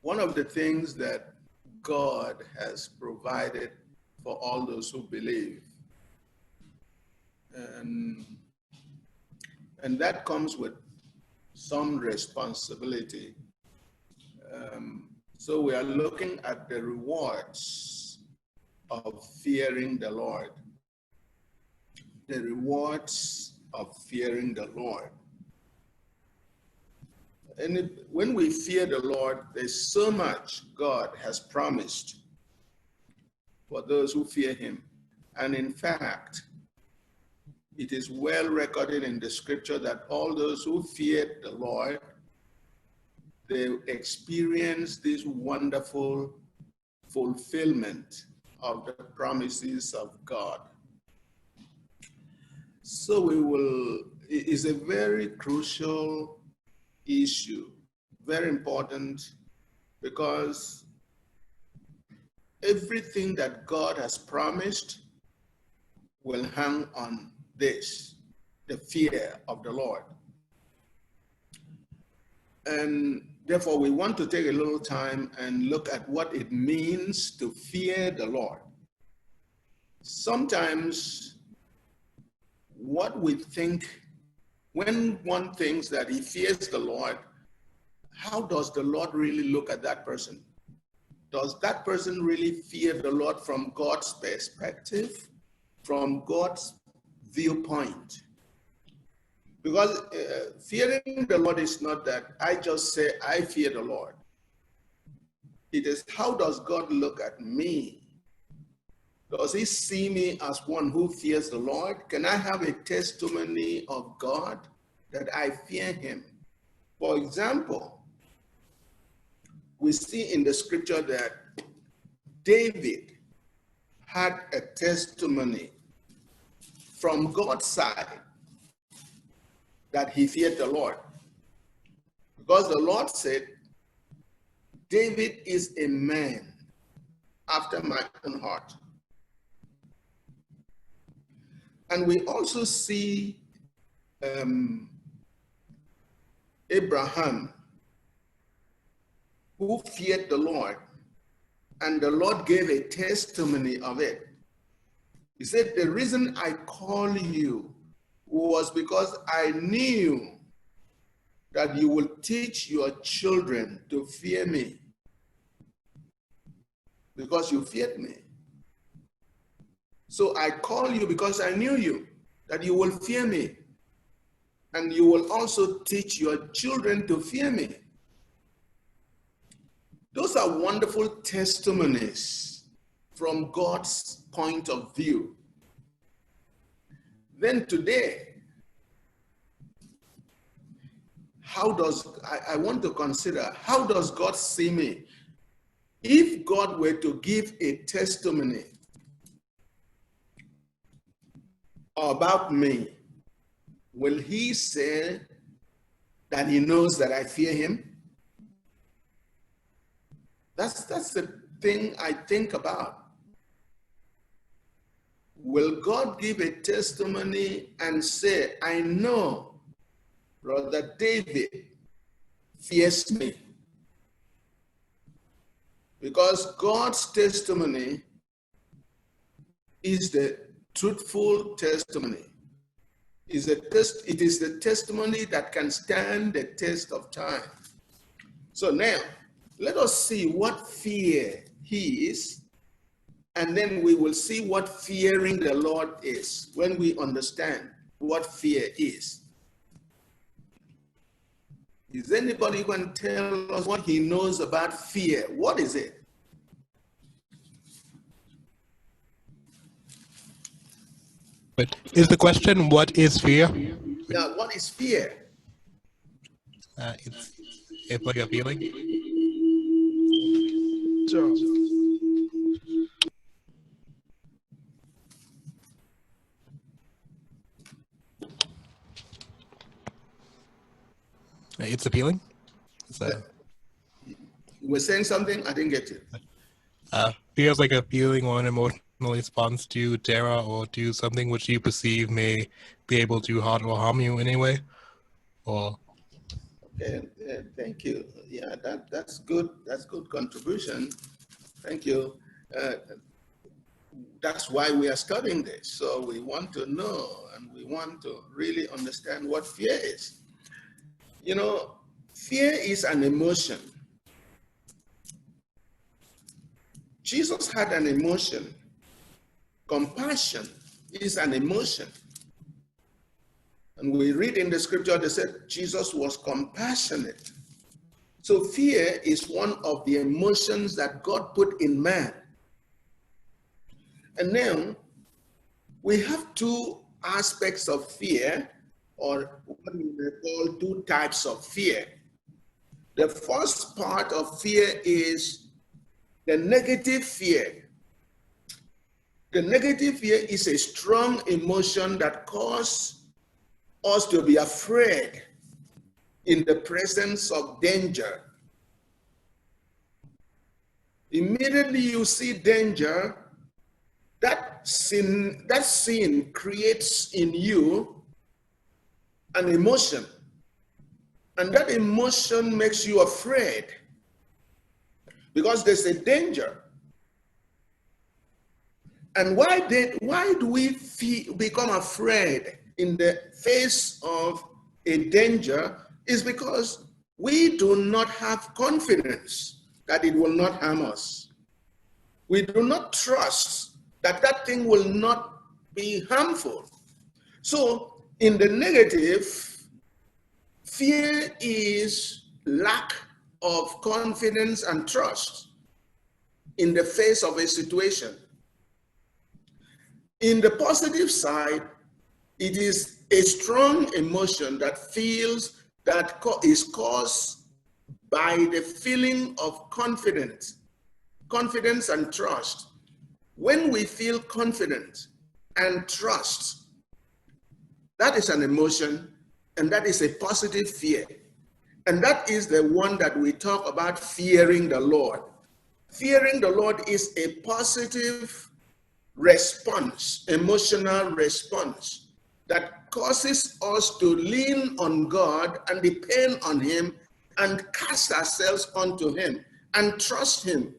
one of the things that God has provided for all those who believe, and that comes with some responsibility. So we are looking at the rewards of fearing the Lord. The rewards of fearing the Lord. And when we fear the Lord, there's so much God has promised for those who fear him. And in fact, it is well recorded in the scripture that all those who feared the Lord, they experienced this wonderful fulfillment of the promises of God. So it is a very crucial issue, very important, because everything that God has promised will hang on this, the fear of the Lord. And therefore, we want to take a little time and look at what it means to fear the Lord. Sometimes what we think, when one thinks that he fears the Lord, how does the Lord really look at that person? Does that person really fear the Lord from God's perspective, from God's viewpoint? Because fearing the Lord is not that I just say, I fear the Lord. It is, how does God look at me? Does he see me as one who fears the Lord? Can I have a testimony of God that I fear him? For example, we see in the scripture that David had a testimony from God's side that he feared the Lord. Because the Lord said, David is a man after my own heart. And we also see Abraham, who feared the Lord, and the Lord gave a testimony of it. He said, the reason I call you was because I knew that you will teach your children to fear me, because you feared me. So I call you because I knew you, that you will fear me, and you will also teach your children to fear me. Those are wonderful testimonies from God's point of view. Then today, I want to consider, how does God see me? If God were to give a testimony about me, will he say that he knows that I fear him? That's the thing I think about. Will God give a testimony and say, I know Brother David fears me? Because God's testimony is the truthful testimony. It is the testimony that can stand the test of time. So now, let us see what fear is, and then we will see what fearing the Lord is when we understand what fear is. Is anybody going to tell us what he knows about fear? What is it? But is the question, what is fear? Yeah, what is fear? It's like a feeling. So, It's a feeling? you were saying something? I didn't get it. Fear is like a feeling or an emotional response to terror or to something which you perceive may be able to hurt or harm you in any way. Or Okay, thank you. Yeah, that's good. That's good contribution. Thank you. That's why we are studying this. So we want to know and we want to really understand what fear is. You know, fear is an emotion. Jesus had an emotion. Compassion is an emotion. And we read in the scripture, they said Jesus was compassionate. So fear is one of the emotions that God put in man. And now we have two aspects of fear, or what we may call two types of fear. The first part of fear is the negative fear. The negative fear is a strong emotion that causes us to be afraid in the presence of danger. Immediately you see danger, that sin creates in you an emotion, and that emotion makes you afraid because there's a danger. And why do we become afraid in the face of a danger? Is because we do not have confidence that it will not harm us. We do not trust that that thing will not be harmful. So in the negative, fear is lack of confidence and trust in the face of a situation. In the positive side, it is a strong emotion that is caused by the feeling of confidence and trust. When we feel confident and trust, that is an emotion, and that is a positive fear. And that is the one that we talk about, fearing the Lord. Fearing the Lord is a positive response, emotional response that causes us to lean on God and depend on Him and cast ourselves onto Him and trust Him